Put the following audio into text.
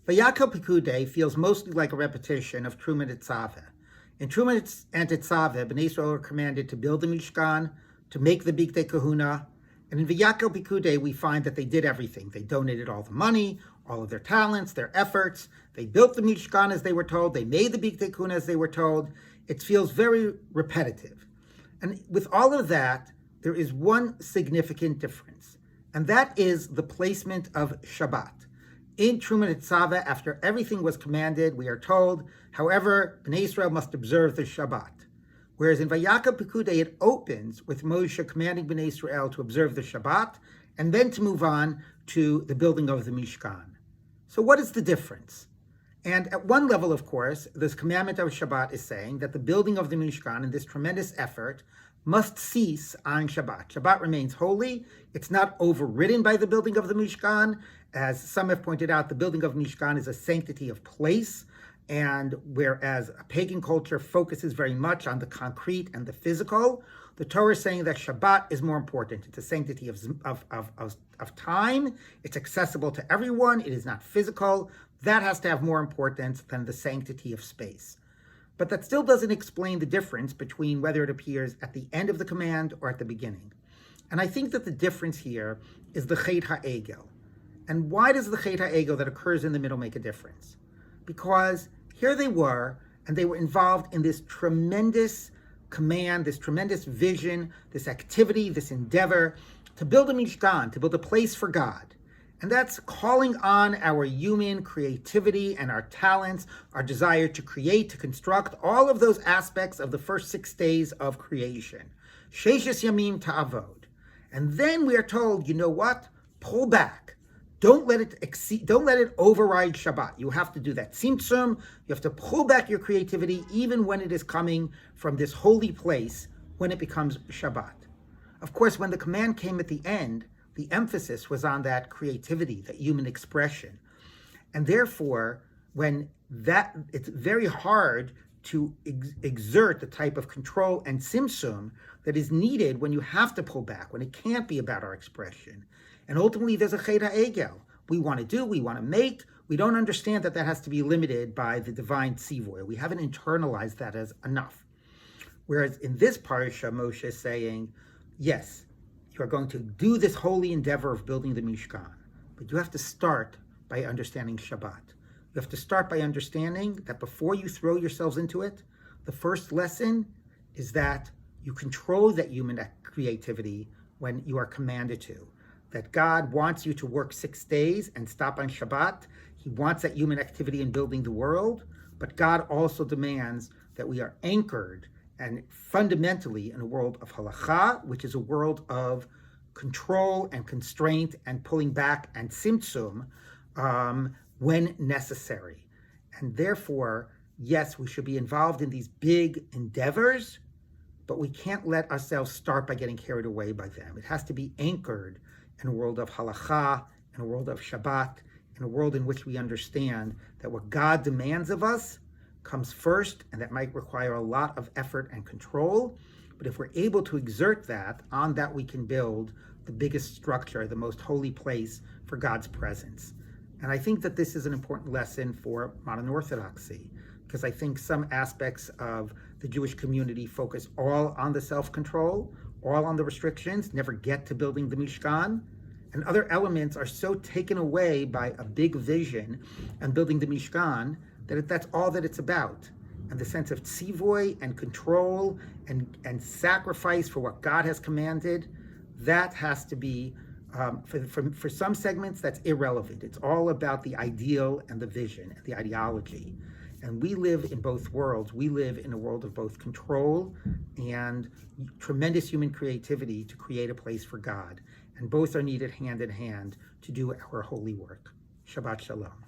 Vayakel Pekudei feels mostly like a repetition of Truma Tetzaveh. In Truma and Tetzaveh, Bnei Israel were commanded to build the Mishkan, to make the Bigdei Kahuna, and in Vayakel Pekudei we find that they did everything. They donated all the money, all of their talents, their efforts. They built the Mishkan as they were told. They made the Bigdei Kahuna as they were told. It feels very repetitive. And with all of that, there is one significant difference, and that is the placement of Shabbat. In Truma Tetzaveh, after everything was commanded, we are told, however, Bnei Israel must observe the Shabbat. Whereas in Vayakel Pekudei, it opens with Moshe commanding Bnei Israel to observe the Shabbat, and then to move on to the building of the Mishkan. So what is the difference? And at one level, of course, this commandment of Shabbat is saying that the building of the Mishkan and this tremendous effort must cease on Shabbat. Shabbat remains holy. It's not overridden by the building of the Mishkan. As some have pointed out, the building of Mishkan is a sanctity of place, and whereas a pagan culture focuses very much on the concrete and the physical, the Torah is saying that Shabbat is more important. It's a sanctity of time. It's accessible to everyone. It is not physical. That has to have more importance than the sanctity of space. But that still doesn't explain the difference between whether it appears at the end of the command or at the beginning. And I think that the difference here is the Chet HaEgel. And why does the Chet HaEgel that occurs in the middle make a difference? Because here they were, and they were involved in this tremendous command, this tremendous vision, this activity, this endeavor to build a Mishkan, to build a place for God. And that's calling on our human creativity and our talents, our desire to create, to construct, all of those aspects of the first 6 days of creation. Sheishes Yamim Ta'avod. And then we are told, you know what? Pull back. Don't let it override Shabbat. You have to do that tzimtzum. You have to pull back your creativity even when it is coming from this holy place, when it becomes Shabbat. Of course, when the command came at the end, the emphasis was on that creativity, that human expression. And therefore, it's very hard to exert the type of control and tzimtzum that is needed when you have to pull back, when it can't be about our expression. And ultimately, there's a Chet HaEgel. We want to do, we want to make. We don't understand that has to be limited by the divine tzivoy. We haven't internalized that as enough. Whereas in this parasha, Moshe is saying, yes, you are going to do this holy endeavor of building the Mishkan, but you have to start by understanding Shabbat. You have to start by understanding that before you throw yourselves into it, the first lesson is that you control that human creativity when you are commanded to. That God wants you to work 6 days and stop on Shabbat. He wants that human activity in building the world, but God also demands that we are anchored and fundamentally in a world of halakha, which is a world of control and constraint and pulling back and tzimtzum when necessary. And therefore, yes, we should be involved in these big endeavors, but we can't let ourselves start by getting carried away by them. It has to be anchored in a world of halakha, in a world of Shabbat, in a world in which we understand that what God demands of us comes first, and that might require a lot of effort and control. But if we're able to exert that, on that we can build the biggest structure, the most holy place for God's presence. And I think that this is an important lesson for modern Orthodoxy, because I think some aspects of the Jewish community focus all on the self-control, all on the restrictions, never get to building the Mishkan, and other elements are so taken away by a big vision and building the Mishkan that that's all that it's about. And the sense of tzivoy and control and sacrifice for what God has commanded, that has to be, for some segments, that's irrelevant. It's all about the ideal and the vision and the ideology. And we live in both worlds. We live in a world of both control and tremendous human creativity to create a place for God. And both are needed hand in hand to do our holy work. Shabbat Shalom.